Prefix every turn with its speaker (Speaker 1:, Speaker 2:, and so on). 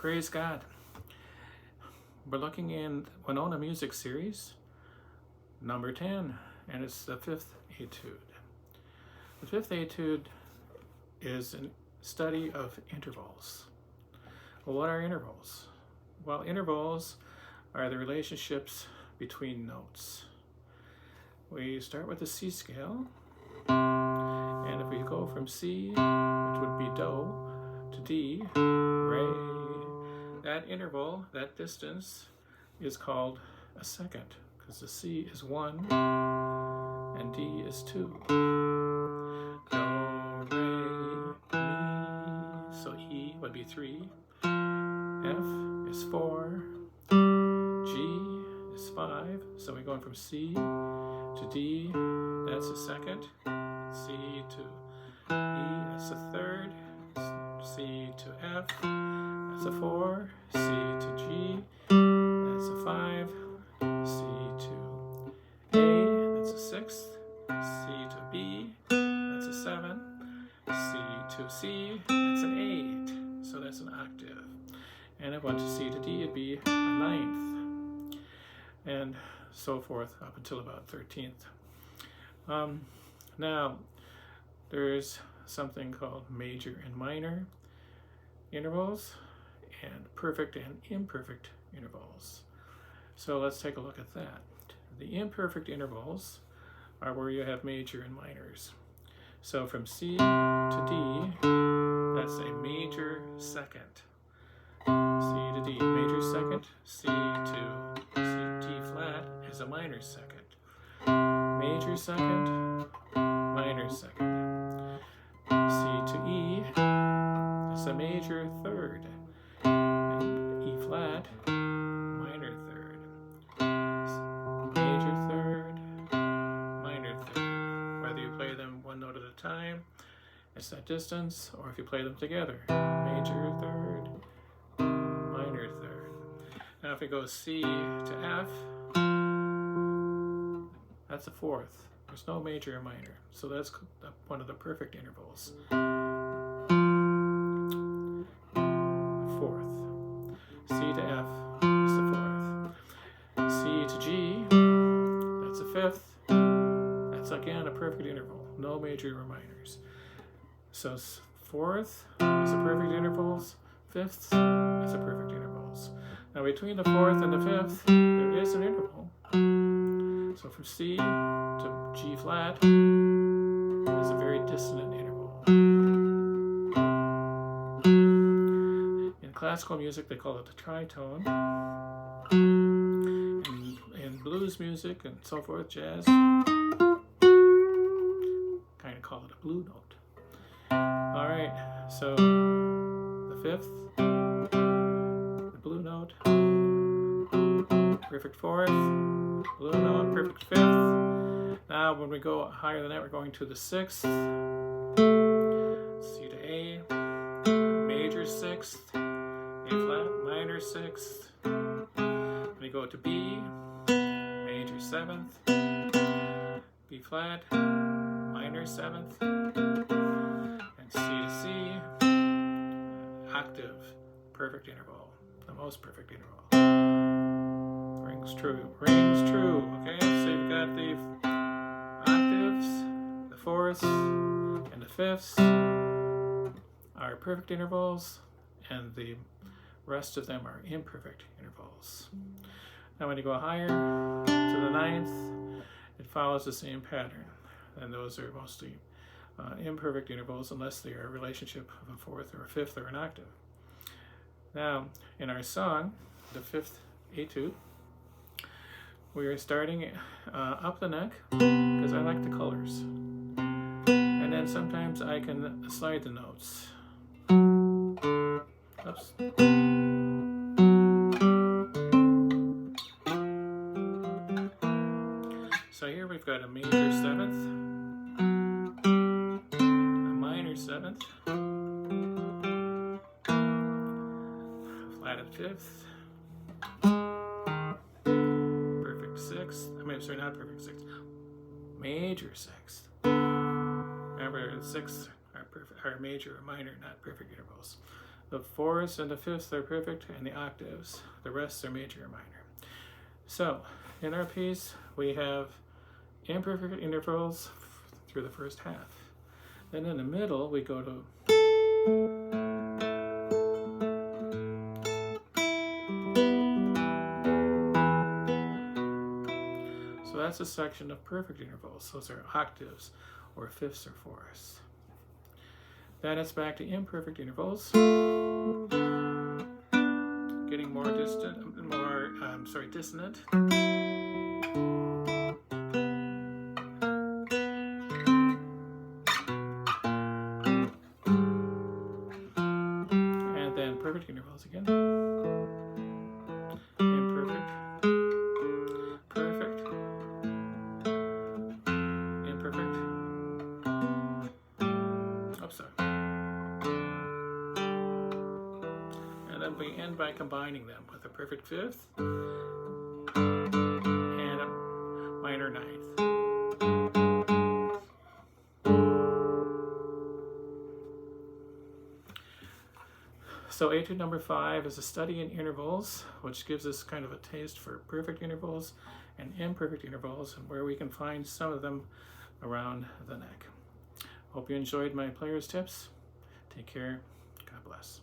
Speaker 1: Praise God. We're looking in Winona Music Series, number 10, and it's the fifth etude. The fifth etude is a study of intervals. Well, what are intervals? Well, intervals are the relationships between notes. We start with the C scale, and if we go from C, which would be Do, to D, Re, that interval, that distance, is called a second, because the C is 1 and D is 2. Do, Re, Mi, so E would be 3, F is 4, G is 5, so we're going from C to D, that's a second, C to E, that's a third, C to F, that's a 4, C to G, that's a 5, C to A, that's a 6, C to B, that's a 7, C to C, that's an 8, so that's an octave. And if I went to C to D, it'd be a ninth, and so forth up until about 13th. Now, there's something called major and minor intervals and perfect and imperfect intervals. So let's take a look at that. The imperfect intervals are where you have major and minors. So from C to D, that's a major second. C to D, major second. C to D flat is a minor second. Major second, minor second. C to E, it's a major third. And E flat, minor third. Major third, minor third. Whether you play them one note at a time, it's that distance, or if you play them together. Major third, minor third. Now if we go C to F, that's a fourth. There's no major or minor, so that's one of the perfect intervals. Fourth. C to F is the fourth. C to G, that's a fifth. That's again a perfect interval, no major or minors. So fourth is a perfect intervals, fifth is a perfect intervals. Now between the fourth and the fifth, there is an interval. So from C to G flat is a very dissonant interval. In classical music, they call it the tritone. In blues music and so forth, jazz, kind of call it a blue note. All right, so the fifth, the blue note, perfect fourth, blue note, perfect fifth. Now when we go higher than that, we're going to the sixth, C to A, major sixth, A flat, minor sixth. When we go to B, major seventh, B flat, minor seventh, and C to C, octave, perfect interval, the most perfect interval. Rings true, okay? So you've got the octaves, the fourths, and the fifths are perfect intervals, and the rest of them are imperfect intervals. Now when you go higher to the ninth, it follows the same pattern, and those are mostly imperfect intervals unless they are a relationship of a fourth or a fifth or an octave. Now in our song, the fifth etude, we are starting up the neck because I like the colors, and then sometimes I can slide the notes. Oops. So here we've got a major seventh, a minor seventh, a flatted fifth, perfect sixth, not perfect sixth, major sixth. Remember, sixths are major or minor, not perfect intervals. The fourths and the fifths are perfect, and the octaves. The rest are major or minor. So, in our piece, we have imperfect intervals through the first half. Then in the middle, we go to so that's a section of perfect intervals. Those are octaves, or fifths or fourths. Then it's back to imperfect intervals, getting more dissonant. And then perfect intervals again. Imperfect, perfect, imperfect. Oops, sorry. And then we end by combining them with a perfect fifth and a minor ninth. So Etude number 5 is a study in intervals, which gives us kind of a taste for perfect intervals and imperfect intervals and where we can find some of them around the neck. Hope you enjoyed my player's tips. Take care. God bless.